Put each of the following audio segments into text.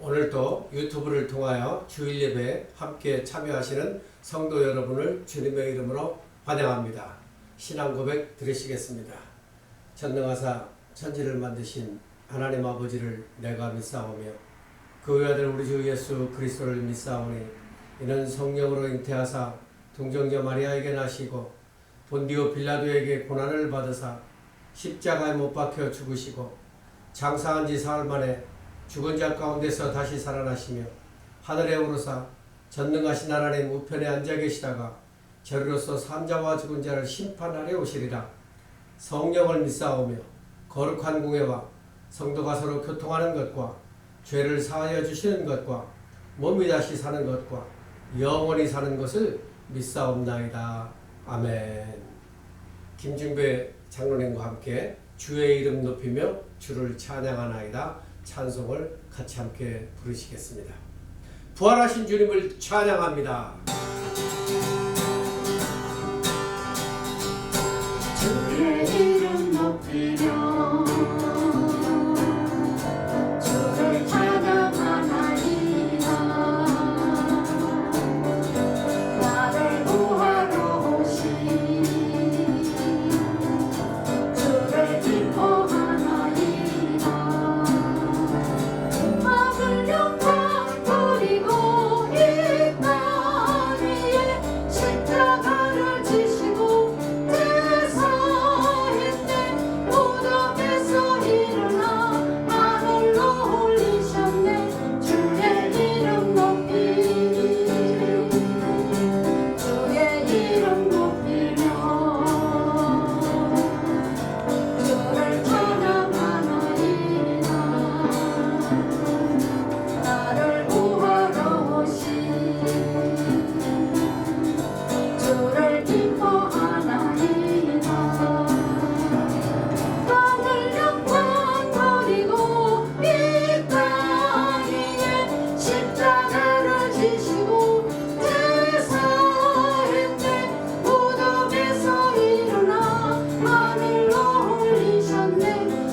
오늘도 유튜브를 통하여 주일 예배에 함께 참여하시는 성도 여러분을 주님의 이름으로 환영합니다. 신앙 고백 드리시겠습니다. 전능하사 천지를 만드신 하나님 아버지를 내가 믿사오며 그 외아들 우리 주 예수 그리스도를 믿사오니 이는 성령으로 잉태하사 동정녀 마리아에게 나시고 본디오 빌라도에게 고난을 받으사 십자가에 못 박혀 죽으시고 장사한 지 사흘 만에 죽은 자 가운데서 다시 살아나시며 하늘에 오르사 전능하신 하나님 우편에 앉아 계시다가 저리로서 산자와 죽은 자를 심판하려 오시리라. 성령을 믿사오며 거룩한 공회와 성도가 서로 교통하는 것과 죄를 사하여 주시는 것과 몸이 다시 사는 것과 영원히 사는 것을 믿사옵나이다. 아멘. 김중배 장로님과 함께 주의 이름 높이며 주를 찬양하나이다. 찬송을 같이 함께 부르시겠습니다. 부활하신 주님을 찬양합니다. 주의 이름 높이며 주를 찬양하나이다. 나를 구하러 오신 주를 기뻐하나이다. 하늘 영광 버리고 이 땅 위에 십자가를 지시고 제사했네. 무덤에서 일어나 하늘로 올리셨네. 주의 이름 높이 주의 이름 높이며 주를 찬양하나이다. 나를 구하러 오신 주를 기뻐하나이다. 하늘 영광 버리고 이 땅 위에 십자가를 지시고 제사했네. 무덤에서 일어나 하늘로 올리셨네.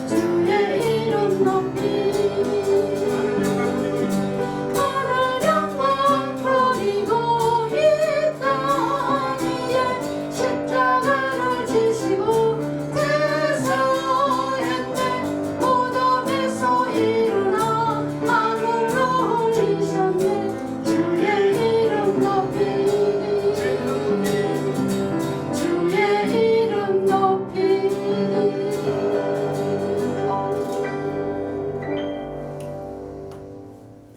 주의 이름 높이 하늘 영광 버리고 이 땅 위에 십자가를 지시고 제사했네. 무덤에서 일어나 하늘로 올리셨네. 주의 이름 높이 주의 이름 높이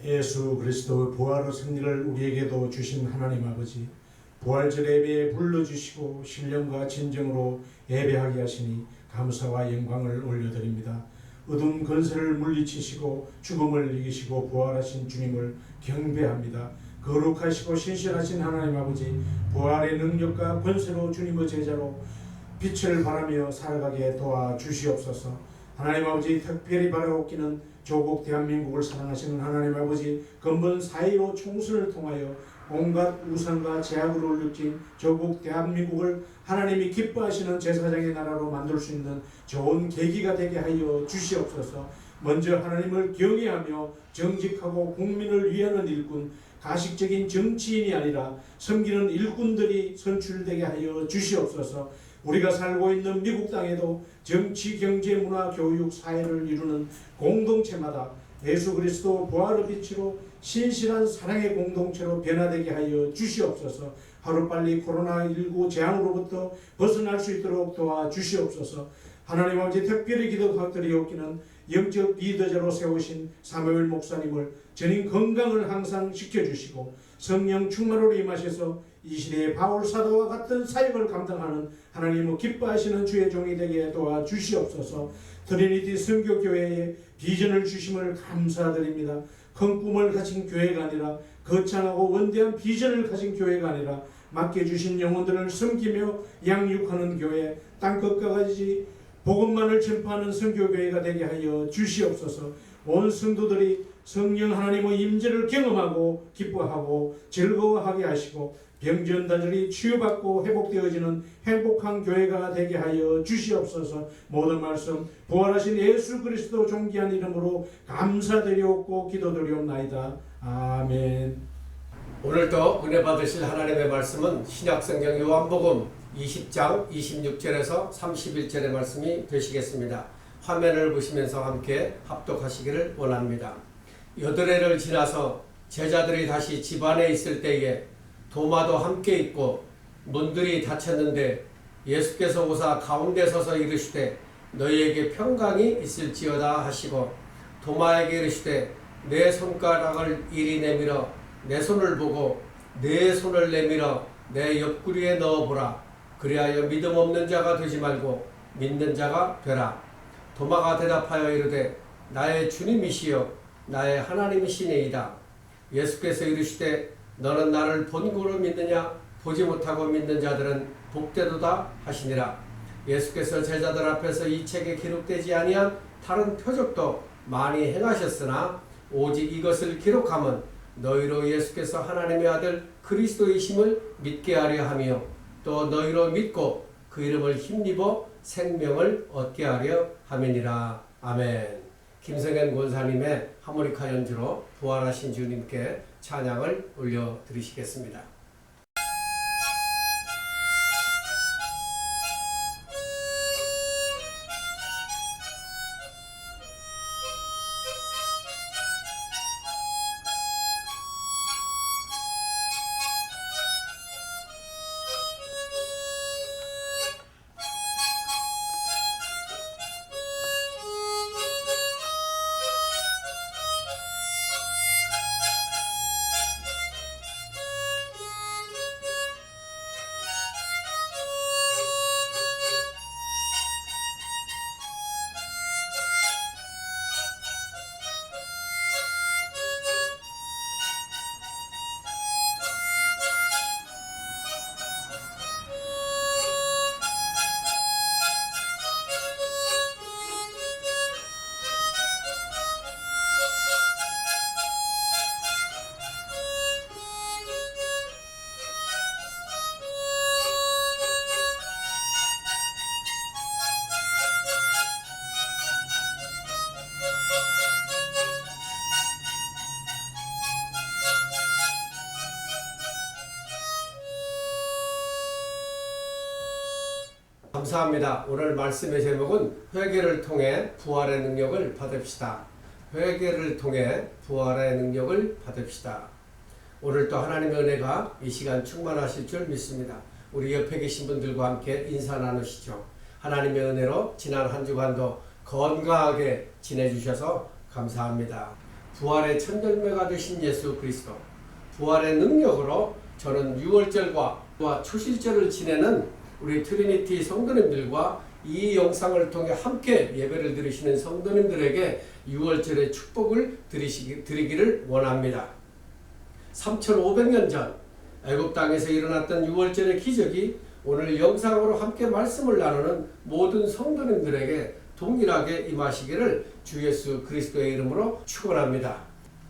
예수 그리스도의 부활의 승리를 우리에게도 주신 하나님 아버지, 부활절 예배에 불러주시고 신령과 진정으로 예배하게 하시니 감사와 영광을 올려드립니다. 어두운 권세를 물리치시고 죽음을 이기시고 부활하신 주님을 경배합니다. 거룩하시고 신실하신 하나님 아버지, 부활의 능력과 권세로 주님의 제자로 빛을 발하며 살아가게 도와주시옵소서. 하나님 아버지, 특별히 바라옵기는 조국 대한민국을 사랑하시는 하나님 아버지, 근본 4.15 총선을 통하여 온갖 우상과 제약을 올려진 조국 대한민국을 하나님이 기뻐하시는 제사장의 나라로 만들 수 있는 좋은 계기가 되게 하여 주시옵소서. 먼저 하나님을 경외하며 정직하고 국민을 위하는 일꾼, 가식적인 정치인이 아니라 섬기는 일꾼들이 선출되게 하여 주시옵소서. 우리가 살고 있는 미국 땅에도 정치, 경제, 문화, 교육, 사회를 이루는 공동체마다 예수 그리스도 부활의 빛으로 신실한 사랑의 공동체로 변화되게 하여 주시옵소서. 하루빨리 코로나19 재앙으로부터 벗어날 수 있도록 도와주시옵소서. 하나님 아버지, 특별히 기도드리옵기는 영적 리더자로 세우신 사무엘 목사님을 전인 건강을 항상 지켜주시고 성령 충만으로 임하셔서 이 시대의 바울 사도와 같은 사역을 감당하는 하나님을 기뻐하시는 주의 종이 되게 도와주시옵소서. 트리니티 선교교회에 비전을 주심을 감사드립니다. 큰 꿈을 가진 교회가 아니라 거창하고 원대한 비전을 가진 교회가 아니라 맡겨주신 영혼들을 섬기며 양육하는 교회, 땅끝까지 복음만을 전파하는 선교교회가 되게 하여 주시옵소서. 온 성도들이 성령 하나님의 임재를 경험하고 기뻐하고 즐거워하게 하시고 병전단절이 치유받고 회복되어지는 행복한 교회가 되게 하여 주시옵소서. 모든 말씀 부활하신 예수 그리스도 존귀한 이름으로 감사드리옵고 기도드리옵나이다. 아멘. 오늘도 은혜 받으실 하나님의 말씀은 신약성경 요한복음 20장 26절에서 31절의 말씀이 되시겠습니다. 화면을 보시면서 함께 합독하시기를 원합니다. 여드레를 지나서 제자들이 다시 집안에 있을 때에 도마도 함께 있고 문들이 닫혔는데 예수께서 오사 가운데 서서 이르시되 너희에게 평강이 있을지어다 하시고 도마에게 이르시되 내 손가락을 이리 내밀어 내 손을 보고 내 손을 내밀어 내 옆구리에 넣어보라. 그리하여 믿음 없는 자가 되지 말고 믿는 자가 되라. 도마가 대답하여 이르되 나의 주님이시여 나의 하나님이시니이다. 예수께서 이르시되 너는 나를 본고로 믿느냐? 보지 못하고 믿는 자들은 복되도다 하시니라. 예수께서 제자들 앞에서 이 책에 기록되지 아니한 다른 표적도 많이 행하셨으나 오직 이것을 기록함은 너희로 예수께서 하나님의 아들 그리스도이심을 믿게 하려 하며 또 너희로 믿고 그 이름을 힘입어 생명을 얻게 하려 함이니라. 아멘. 김성현 권사님의 하모니카 연주로 부활하신 주님께 찬양을 올려드리시겠습니다. 감사합니다. 오늘 말씀의 제목은 회개를 통해 부활의 능력을 받읍시다. 회개를 통해 부활의 능력을 받읍시다. 오늘 또 하나님의 은혜가 이 시간 충만하실 줄 믿습니다. 우리 옆에 계신 분들과 함께 인사 나누시죠. 하나님의 은혜로 지난 한 주간도 건강하게 지내주셔서 감사합니다. 부활의 첫열매가 되신 예수 그리스도, 부활의 능력으로 저는 6월절과 초실절을 지내는 우리 트리니티 성도님들과 이 영상을 통해 함께 예배를 드리시는 성도님들에게 6월절의 축복을 드리기를 원합니다. 3500년 전 애굽 땅에서 일어났던 6월절의 기적이 오늘 영상으로 함께 말씀을 나누는 모든 성도님들에게 동일하게 임하시기를 주 예수 그리스도의 이름으로 축원합니다.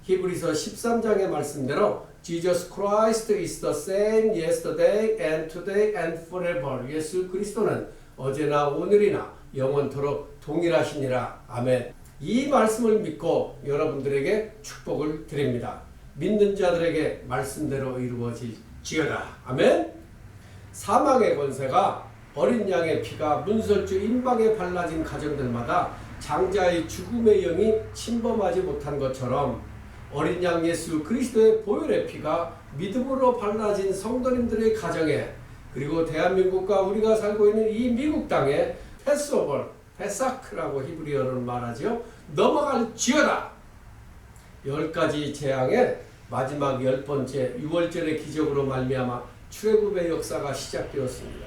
히브리서 13장의 말씀대로 Jesus Christ is the same yesterday and today and forever. 예수 그리스도는 어제나 오늘이나 영원토록 동일하시니라. 아멘. 이 말씀을 믿고 여러분들에게 축복을 드립니다. 믿는 자들에게 말씀대로 이루어질지어다. 아멘. 사망의 권세가 어린 양의 피가 문설주 임박에 발라진 가정들마다 장자의 죽음의 영이 침범하지 못한 것처럼 어린 양 예수 그리스도의 보혈의 피가 믿음으로 발라진 성도님들의 가정에, 그리고 대한민국과 우리가 살고 있는 이 미국 땅에 패스오버, 페사크라고 히브리어로는 말하죠. 넘어갈지어다. 10가지 재앙의 마지막 10번째 6월절의 기적으로 말미암아 출애굽의 역사가 시작되었습니다.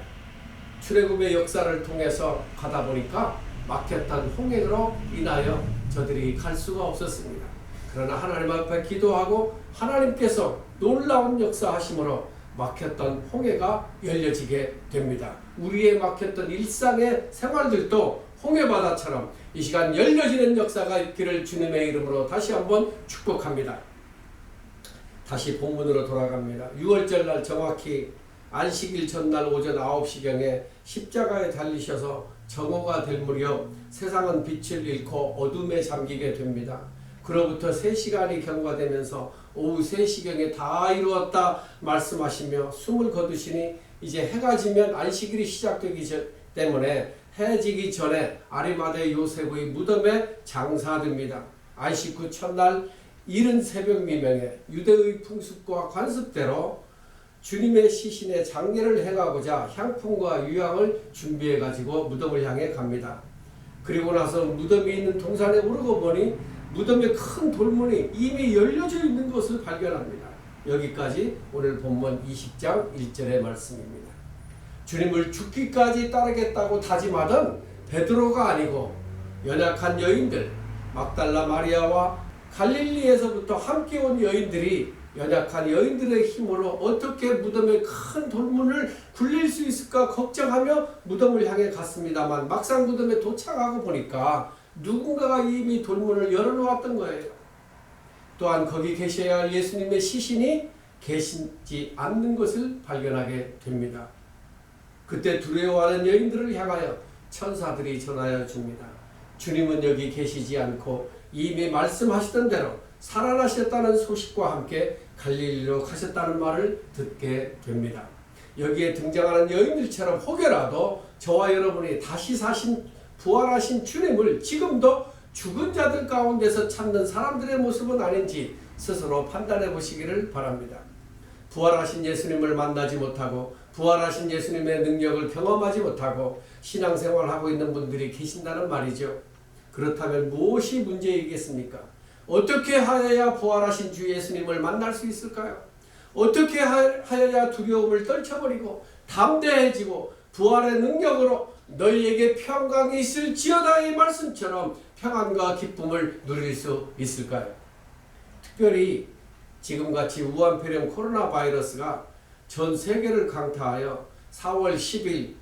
출애굽의 역사를 통해서 가다 보니까 막혔던 홍해로 인하여 저들이 갈 수가 없었습니다. 그러나 하나님 앞에 기도하고 하나님께서 놀라운 역사하심으로 막혔던 홍해가 열려지게 됩니다. 우리의 막혔던 일상의 생활들도 홍해바다처럼 이 시간 열려지는 역사가 있기를 주님의 이름으로 다시 한번 축복합니다. 다시 본문으로 돌아갑니다. 6월절 날 정확히 안식일 전날 오전 9시경에 십자가에 달리셔서 정오가 될 무렵 세상은 빛을 잃고 어둠에 잠기게 됩니다. 그로부터 3시간이 경과되면서 오후 3시경에 다 이루었다 말씀하시며 숨을 거두시니 이제 해가 지면 안식일이 시작되기 때문에 해 지기 전에 아리마대 요셉의 무덤에 장사됩니다. 안식 후 첫날 이른 새벽 미명에 유대의 풍습과 관습대로 주님의 시신의 장례를 행하고자 향품과 유향을 준비해 가지고 무덤을 향해 갑니다. 그리고 나서 무덤이 있는 동산에 오르고 보니 무덤에 큰 돌문이 이미 열려져 있는 것을 발견합니다. 여기까지 오늘 본문 20장 1절의 말씀입니다. 주님을 죽기까지 따르겠다고 다짐하던 베드로가 아니고 연약한 여인들, 막달라 마리아와 갈릴리에서부터 함께 온 여인들이 연약한 여인들의 힘으로 어떻게 무덤의 큰 돌문을 굴릴 수 있을까 걱정하며 무덤을 향해 갔습니다만 막상 무덤에 도착하고 보니까 누군가가 이미 돌문을 열어놓았던 거예요. 또한 거기 계셔야 할 예수님의 시신이 계시지 않는 것을 발견하게 됩니다. 그때 두려워하는 여인들을 향하여 천사들이 전하여 줍니다. 주님은 여기 계시지 않고 이미 말씀하시던 대로 살아나셨다는 소식과 함께 갈릴리로 가셨다는 말을 듣게 됩니다. 여기에 등장하는 여인들처럼 혹여라도 저와 여러분이 다시 사신 부활하신 주님을 지금도 죽은 자들 가운데서 찾는 사람들의 모습은 아닌지 스스로 판단해 보시기를 바랍니다. 부활하신 예수님을 만나지 못하고 부활하신 예수님의 능력을 경험하지 못하고 신앙생활하고 있는 분들이 계신다는 말이죠. 그렇다면 무엇이 문제이겠습니까? 어떻게 하여야 부활하신 주 예수님을 만날 수 있을까요? 어떻게 하여야 두려움을 떨쳐버리고 담대해지고 부활의 능력으로 너희에게 평강이 있을지어다의 말씀처럼 평안과 기쁨을 누릴 수 있을까요? 특별히 지금같이 우한폐렴 코로나 바이러스가 전 세계를 강타하여 4월 10일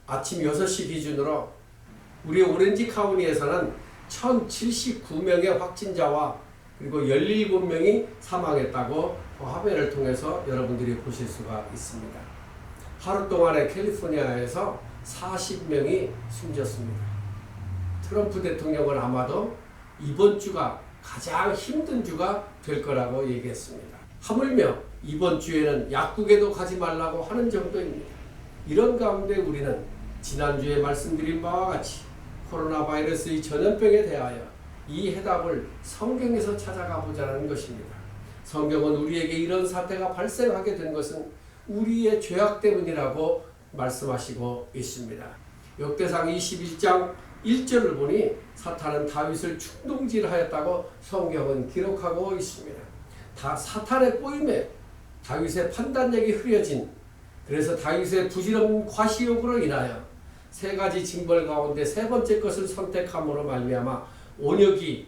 아침 6시 기준으로 우리 오렌지 카운티에서는 1079명의 확진자와 그리고 17명이 사망했다고 화면을 통해서 여러분들이 보실 수가 있습니다. 하루 동안에 캘리포니아에서 40명이 숨졌습니다. 트럼프 대통령은 아마도 이번 주가 가장 힘든 주가 될 거라고 얘기했습니다. 하물며 이번 주에는 약국에도 가지 말라고 하는 정도입니다. 이런 가운데 우리는 지난주에 말씀드린 바와 같이 코로나 바이러스의 전염병에 대하여 이 해답을 성경에서 찾아가 보자는 것입니다. 성경은 우리에게 이런 사태가 발생하게 된 것은 우리의 죄악 때문이라고 말씀하시고 있습니다. 역대상 21장 1절을 보니 사탄은 다윗을 충동질하였다고 성경은 기록하고 있습니다. 다 사탄의 꼬임에 다윗의 판단력이 흐려진, 그래서 다윗의 부질없는 과시욕으로 인하여 세 가지 징벌 가운데 세 번째 것을 선택함으로 말미암아 온역이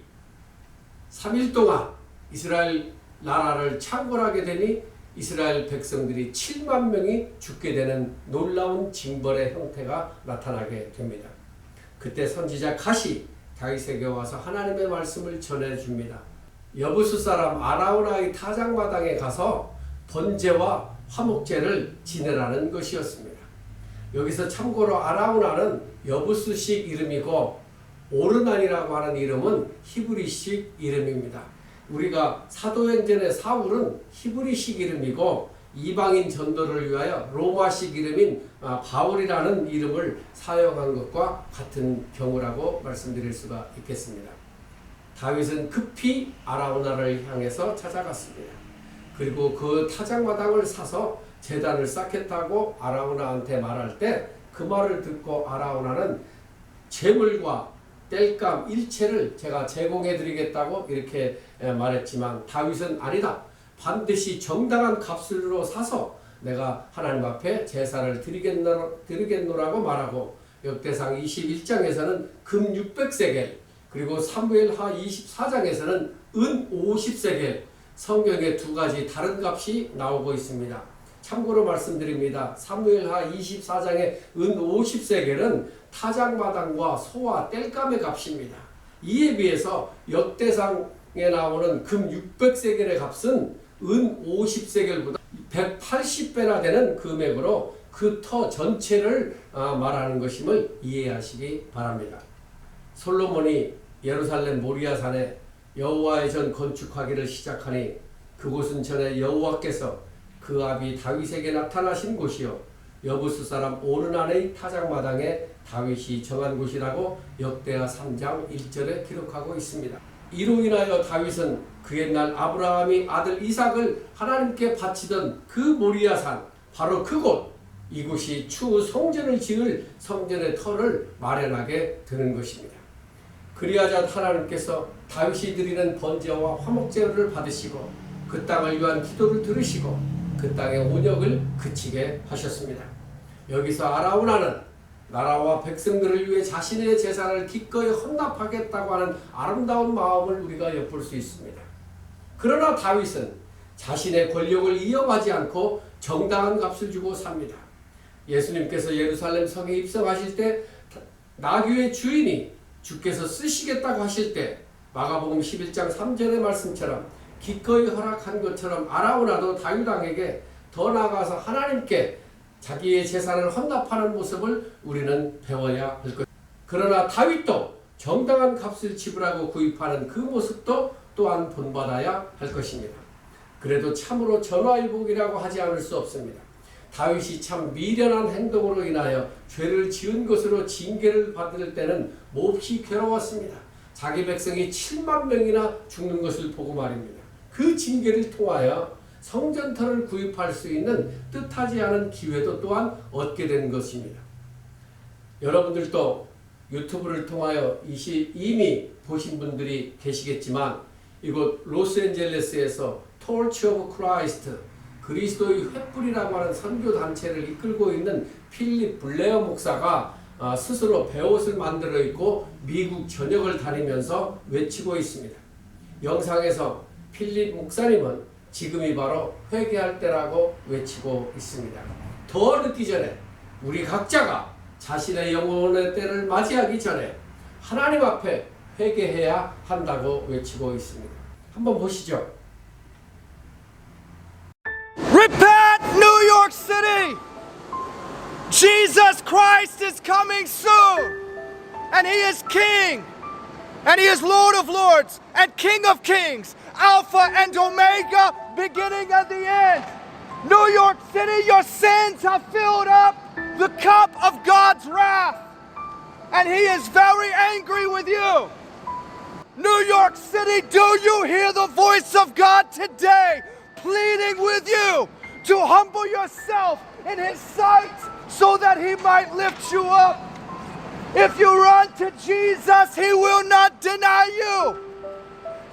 3일 동안 이스라엘 나라를 창궐하게 되니 이스라엘 백성들이 7만 명이 죽게 되는 놀라운 징벌의 형태가 나타나게 됩니다. 그때 선지자 갓이 다윗에게 와서 하나님의 말씀을 전해줍니다. 여부수 사람 아라우나의 타작마당에 가서 번제와 화목제를 지내라는 것이었습니다. 여기서 참고로 아라우나는 여부수식 이름이고 오르난이라고 하는 이름은 히브리식 이름입니다. 우리가 사도행전의 사울은 히브리식 이름이고 이방인 전도를 위하여 로마식 이름인 바울이라는 이름을 사용한 것과 같은 경우라고 말씀드릴 수가 있겠습니다. 다윗은 급히 아라우나를 향해서 찾아갔습니다. 그리고 그 타작마당을 사서 제단을 쌓겠다고 아라우나한테 말할 때 그 말을 듣고 아라우나는 제물과 땔감 일체를 제가 제공해 드리겠다고 이렇게 말했지만 다윗은 아니다. 반드시 정당한 값으로 사서 내가 하나님 앞에 제사를 드리겠노라고 말하고 역대상 21장에서는 금 600세겔 그리고 사무엘하 24장에서는 은 50세겔 성경에 두 가지 다른 값이 나오고 있습니다. 참고로 말씀드립니다. 사무엘하 24장의 은 50세겔은 타작마당과 소와 땔감의 값입니다. 이에 비해서 역대상에 나오는 금 600세겔의 값은 은 50세겔보다 180배나 되는 금액으로 그 터 전체를 말하는 것임을 이해하시기 바랍니다. 솔로몬이 예루살렘 모리아산에 여호와의 전 건축하기를 시작하니 그곳은 전에 여호와께서 그 아비 다윗에게 나타나신 곳이요 여부스 사람 오르난의 타작마당에 다윗이 정한 곳이라고 역대하 3장 1절에 기록하고 있습니다. 이로 인하여 다윗은 그 옛날 아브라함이 아들 이삭을 하나님께 바치던 그 모리아산 바로 그곳 이곳이 추후 성전을 지을 성전의 터를 마련하게 되는 것입니다. 그리하자 하나님께서 다윗이 드리는 번제와 화목제를 받으시고 그 땅을 위한 기도를 들으시고 그 땅의 온역을 그치게 하셨습니다. 여기서 아라우나는 나라와 백성들을 위해 자신의 재산을 기꺼이 헌납하겠다고 하는 아름다운 마음을 우리가 엿볼 수 있습니다. 그러나 다윗은 자신의 권력을 이어가지 않고 정당한 값을 주고 삽니다. 예수님께서 예루살렘 성에 입성하실 때 나귀의 주인이 주께서 쓰시겠다고 하실 때 마가복음 11장 3절의 말씀처럼 기꺼이 허락한 것처럼 아라우나도 다윗 왕에게 더 나아가서 하나님께 자기의 재산을 헌납하는 모습을 우리는 배워야 할 것입니다. 그러나 다윗도 정당한 값을 지불하고 구입하는 그 모습도 또한 본받아야 할 것입니다. 그래도 참으로 전화위복이라고 하지 않을 수 없습니다. 다윗이 참 미련한 행동으로 인하여 죄를 지은 것으로 징계를 받을 때는 몹시 괴로웠습니다. 자기 백성이 7만 명이나 죽는 것을 보고 말입니다. 그 징계를 통하여 성전터를 구입할 수 있는 뜻하지 않은 기회도 또한 얻게 된 것입니다. 여러분들도 유튜브를 통하여 이미 보신 분들이 계시겠지만 이곳 로스앤젤레스에서 Torch of Christ 그리스도의 횃불이라고 하는 선교단체를 이끌고 있는 필립 블레어 목사가 스스로 배옷을 만들어 입고 미국 전역을 다니면서 외치고 있습니다. 영상에서 필립 목사님은 지금이 바로 회개할 때라고 외치고 있습니다. 더 늦기 전에 우리 각자가 자신의 영혼의 때를 맞이하기 전에 하나님 앞에 회개해야 한다고 외치고 있습니다. 한번 보시죠. Repent, New York City! Jesus Christ is coming soon! And He is King! And He is Lord of Lords and King of Kings! Alpha and Omega, beginning and the end! New York City, your sins have filled up the cup of God's wrath! And He is very angry with you! New York City, do you hear the voice of God today? Pleading with you to humble yourself in His sight so that He might lift you up. If you run to Jesus, He will not deny you.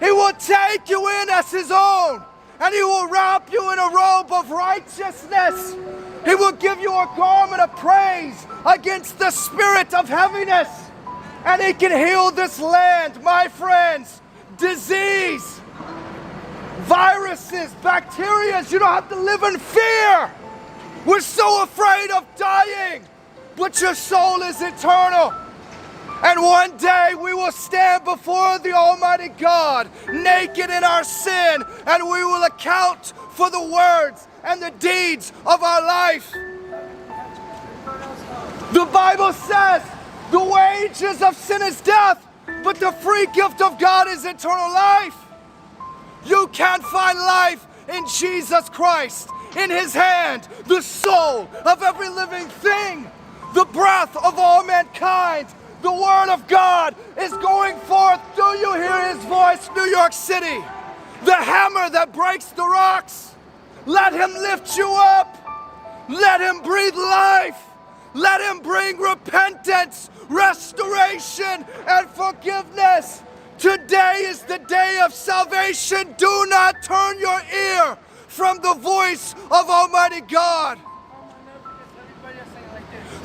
He will take you in as His own, and He will wrap you in a robe of righteousness. He will give you a garment of praise against the spirit of heaviness, and He can heal this land, my friends. Disease, viruses, bacteria, you don't have to live in fear. We're so afraid of dying, but your soul is eternal. And one day we will stand before the Almighty God, naked in our sin, and we will account for the words and the deeds of our life. The Bible says the wages of sin is death, but the free gift of God is eternal life. You can find life in Jesus Christ. In His hand, the soul of every living thing, the breath of all mankind. The Word of God is going forth. Do you hear His voice, New York City? The hammer that breaks the rocks. Let Him lift you up. Let Him breathe life. Let Him bring repentance, restoration, and forgiveness. Today is the day of salvation. Do not turn your ear from the voice of Almighty God.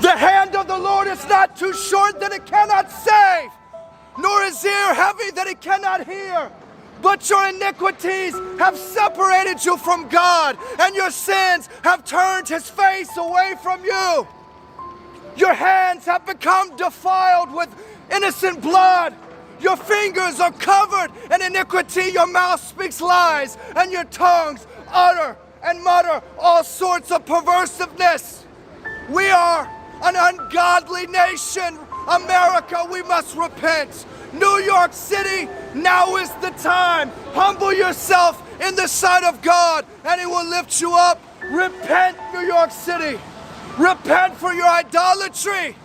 The hand of the Lord is not too short that it cannot save, nor his ear heavy that it cannot hear. but your iniquities have separated you from God, and your sins have turned His face away from you. Your hands have become defiled with innocent blood. Your fingers are covered in iniquity. Your mouth speaks lies, and your tongues utter and mutter all sorts of perversiveness. We are an ungodly nation. America, we must repent. New York City, now is the time. Humble yourself in the sight of God, and He will lift you up. Repent, New York City. Repent for your idolatry.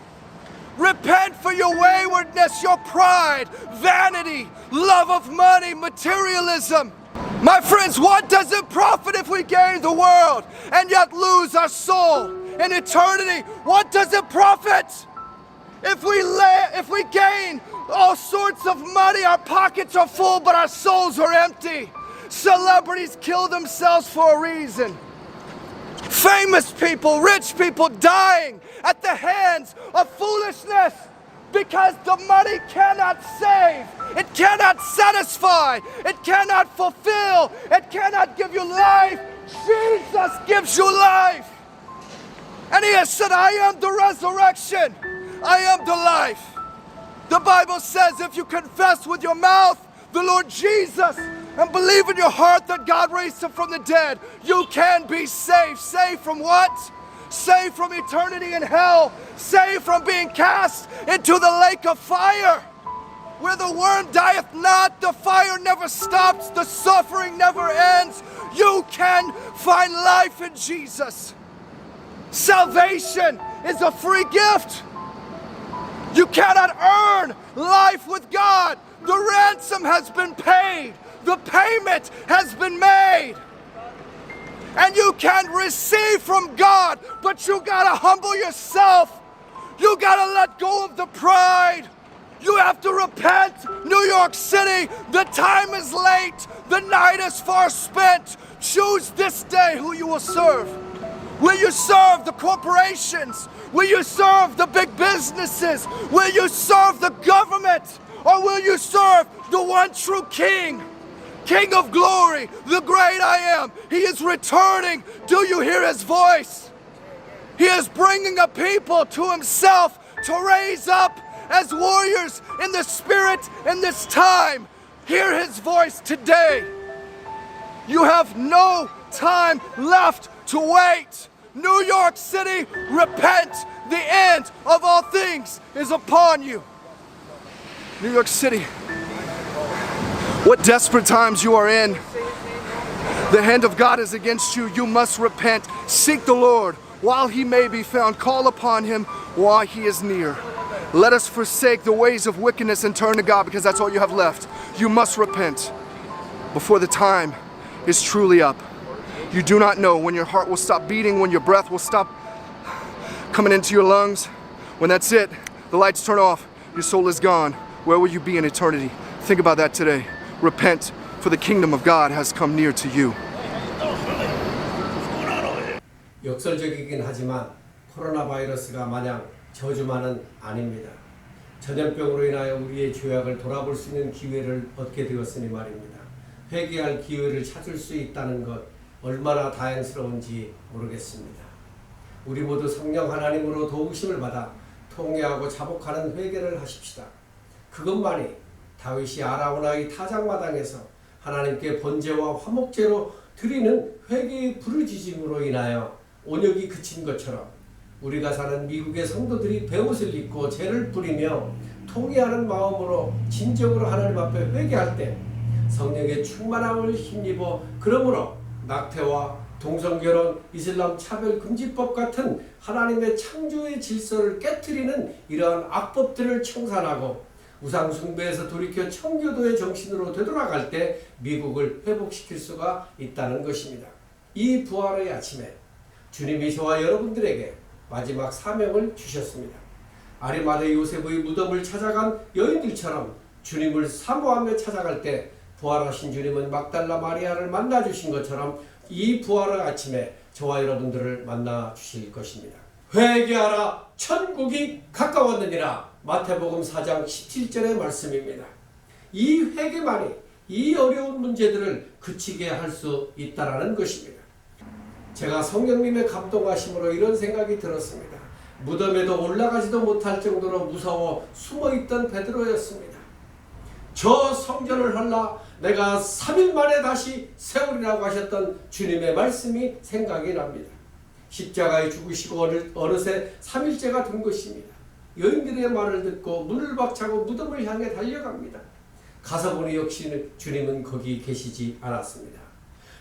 Repent for your waywardness, your pride, vanity, love of money, materialism. My friends, what does it profit if we gain the world and yet lose our soul in eternity? What does it profit? If we gain all sorts of money, our pockets are full, but our souls are empty. Celebrities kill themselves for a reason. Famous people, rich people dying at the hands of foolishness because the money cannot save, it cannot satisfy, it cannot fulfill, it cannot give you life. Jesus gives you life. And He has said, I am the resurrection, I am the life. The Bible says if you confess with your mouth the Lord Jesus and believe in your heart that God raised Him from the dead, you can be saved. Saved from what? Saved from eternity in hell. Saved from being cast into the lake of fire, where the worm dieth not, the fire never stops, the suffering never ends. You can find life in Jesus. Salvation is a free gift. You cannot earn life with God. The ransom has been paid. The payment has been made. And you can receive from God, but you gotta humble yourself. You gotta let go of the pride. You have to repent. New York City, the time is late. The night is far spent. Choose this day who you will serve. Will you serve the corporations? Will you serve the big businesses? Will you serve the government? Or will you serve the one true King? King of glory, the great I am. He is returning. Do you hear His voice? He is bringing a people to Himself to raise up as warriors in the Spirit in this time. Hear His voice today. You have no time left to wait. New York City, repent. The end of all things is upon you. New York City, what desperate times you are in. The hand of God is against you. You must repent. Seek the Lord while He may be found. Call upon Him while He is near. Let us forsake the ways of wickedness and turn to God, because that's all you have left. You must repent before the time is truly up. You do not know when your heart will stop beating, when your breath will stop coming into your lungs. When that's it, the lights turn off, your soul is gone. Where will you be in eternity? Think about that today. Repent, for the kingdom of God has come near to you. 역설적이긴 하지만 코로나 바이러스가 마냥 저주만은 아닙니다. 전염병으로 인하여 우리의 죄악을 돌아볼 수 있는 기회를 얻게 되었으니 말입니다. 회개할 기회를 찾을 수 있다는 것 얼마나 다행스러운지 모르겠습니다. 우리 모두 성령 하나님으로 도우심을 받아 통회하고 자복하는 회개를 하십시다. 그것만이 다윗이 아라우나의 타작마당에서 하나님께 번제와 화목제로 드리는 회개의 부르짖음으로 인하여 온역이 그친 것처럼 우리가 사는 미국의 성도들이 베옷을 입고 제를 뿌리며 통회하는 마음으로 진정으로 하나님 앞에 회개할 때 성령의 충만함을 힘입어 그러므로 낙태와 동성결혼, 이슬람 차별금지법 같은 하나님의 창조의 질서를 깨트리는 이러한 악법들을 청산하고 우상숭배에서 돌이켜 청교도의 정신으로 되돌아갈 때 미국을 회복시킬 수가 있다는 것입니다. 이 부활의 아침에 주님이 저와 여러분들에게 마지막 사명을 주셨습니다. 아리마대 요셉의 무덤을 찾아간 여인들처럼 주님을 사모하며 찾아갈 때 부활하신 주님은 막달라 마리아를 만나주신 것처럼 이 부활의 아침에 저와 여러분들을 만나 주실 것입니다. 회개하라, 천국이 가까웠느니라. 마태복음 4장 17절의 말씀입니다. 이 회개만이 이 어려운 문제들을 그치게 할 수 있다라는 것입니다. 제가 성령님의 감동하심으로 이런 생각이 들었습니다. 무덤에도 올라가지도 못할 정도로 무서워 숨어있던 베드로였습니다. 저 성전을 헐라 내가 3일 만에 다시 세우리라고 하셨던 주님의 말씀이 생각이 납니다. 십자가에 죽으시고 어느새 3일째가 된 것입니다. 여인들의 말을 듣고 문을 박차고 무덤을 향해 달려갑니다. 가서 보니 역시 주님은 거기 계시지 않았습니다.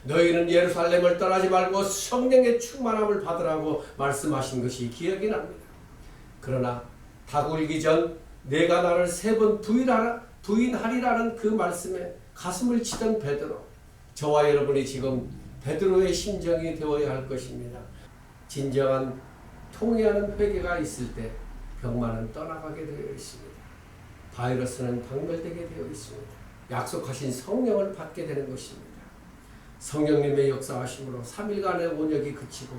너희는 예루살렘을 떠나지 말고 성령의 충만함을 받으라고 말씀하신 것이 기억이 납니다. 그러나 다굴기 전 내가 나를 3번 부인하리라는 그 말씀에 가슴을 치던 베드로, 저와 여러분이 지금 베드로의 심정이 되어야 할 것입니다. 진정한 통회하는 회개가 있을 때 병만은 떠나가게 되어 있습니다. 바이러스는 박멸되게 되어 있습니다. 약속하신 성령을 받게 되는 것입니다. 성령님의 역사하심으로 3일간의 온역이 그치고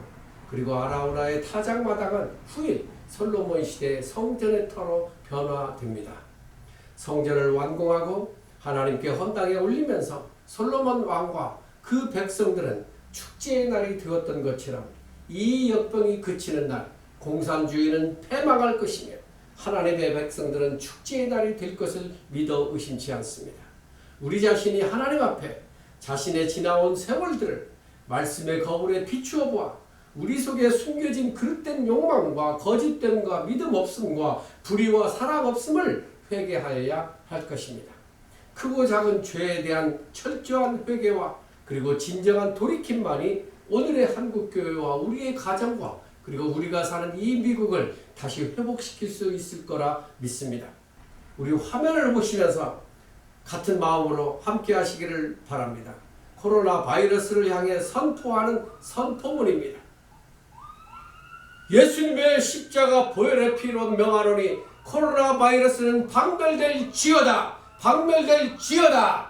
그리고 아라우라의 타작마당은 후일 솔로몬 시대의 성전의 터로 변화됩니다. 성전을 완공하고 하나님께 헌당에 올리면서 솔로몬 왕과 그 백성들은 축제의 날이 되었던 것처럼 이 역병이 그치는 날 공산주의는 패망할 것이며 하나님의 백성들은 축제의 날이 될 것을 믿어 의심치 않습니다. 우리 자신이 하나님 앞에 자신의 지나온 세월들을 말씀의 거울에 비추어 보아 우리 속에 숨겨진 그릇된 욕망과 거짓됨과 믿음 없음과 불의와 사랑 없음을 회개하여야 할 것입니다. 크고 작은 죄에 대한 철저한 회개와 그리고 진정한 돌이킴만이 오늘의 한국교회와 우리의 가정과 그리고 우리가 사는 이 미국을 다시 회복시킬 수 있을 거라 믿습니다. 우리 화면을 보시면서 같은 마음으로 함께 하시기를 바랍니다. 코로나 바이러스를 향해 선포하는 선포문입니다. 예수님의 십자가 보혈의 피로 명하노니 코로나 바이러스는 박멸될지어다. 박멸될지어다.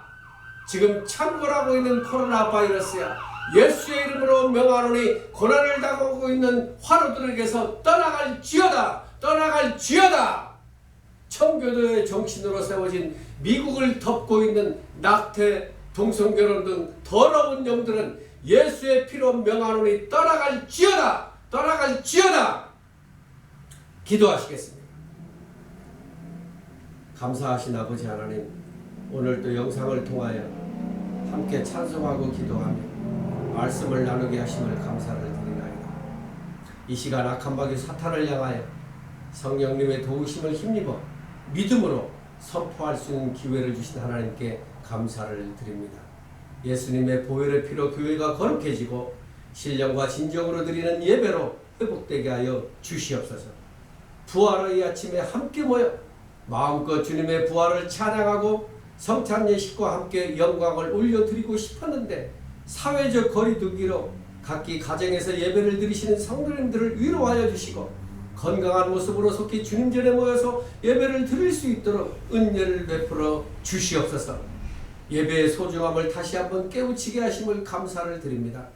지금 창궐하고 있는 코로나 바이러스야. 예수의 이름으로 명하노니 고난을 당하고 있는 화로들에게서 떠나갈지어다. 떠나갈지어다. 청교도의 정신으로 세워진 미국을 덮고 있는 낙태, 동성결혼 등 더러운 영들은 예수의 피로 명하노니 떠나갈지어다. 떠나갈지어다. 기도하시겠습니다. 감사하신 아버지 하나님, 오늘도 영상을 통하여 함께 찬송하고 기도하며 말씀을 나누게 하심을 감사를 드리나이다. 이 시간 악한 마귀 사탄을 향하여 성령님의 도우심을 힘입어 믿음으로 선포할 수 있는 기회를 주신 하나님께 감사를 드립니다. 예수님의 보혈의 피로 교회가 거룩해지고 신령과 진정으로 드리는 예배로 회복되게 하여 주시옵소서. 부활의 아침에 함께 모여 마음껏 주님의 부활을 찬양하고 성찬 예식과 함께 영광을 올려드리고 싶었는데 사회적 거리두기로 각기 가정에서 예배를 드리시는 성도님들을 위로하여 주시고 건강한 모습으로 속히 주님 전에 모여서 예배를 드릴 수 있도록 은혜를 베풀어 주시옵소서. 예배의 소중함을 다시 한번 깨우치게 하심을 감사를 드립니다.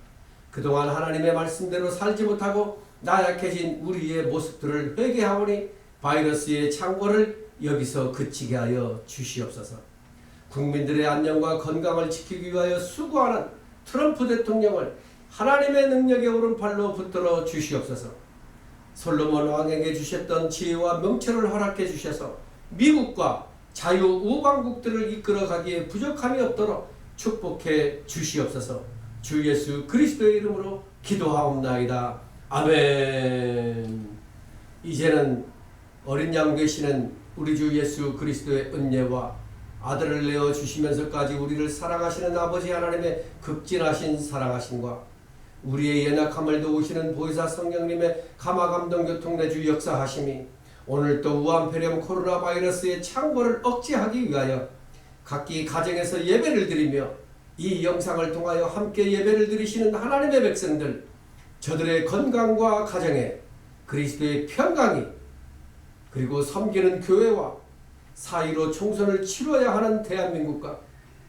그동안 하나님의 말씀대로 살지 못하고 나약해진 우리의 모습들을 회개하오니 바이러스의 창궐을 여기서 그치게 하여 주시옵소서. 국민들의 안녕과 건강을 지키기 위하여 수고하는 트럼프 대통령을 하나님의 능력의 오른팔로 붙들어 주시옵소서. 솔로몬 왕에게 주셨던 지혜와 명철을 허락해 주셔서 미국과 자유우방국들을 이끌어가기에 부족함이 없도록 축복해 주시옵소서. 주 예수 그리스도의 이름으로 기도하옵나이다. 아멘. 이제는 어린 양 되시는 우리 주 예수 그리스도의 은혜와 아들을 내어 주시면서까지 우리를 사랑하시는 아버지 하나님의 극진하신 사랑하심과 우리의 연약함을 도우시는 보혜사 성령님의 감화감동 교통내주 역사하심이 오늘도 우한폐렴 코로나 바이러스의 창궐을 억제하기 위하여 각기 가정에서 예배를 드리며 이 영상을 통하여 함께 예배를 드리시는 하나님의 백성들, 저들의 건강과 가정에 그리스도의 평강이 그리고 섬기는 교회와 사이로 총선을 치러야 하는 대한민국과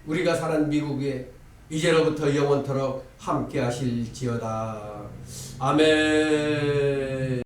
우리가 사는 미국에 이제로부터 영원토록 함께 하실지어다. 아멘.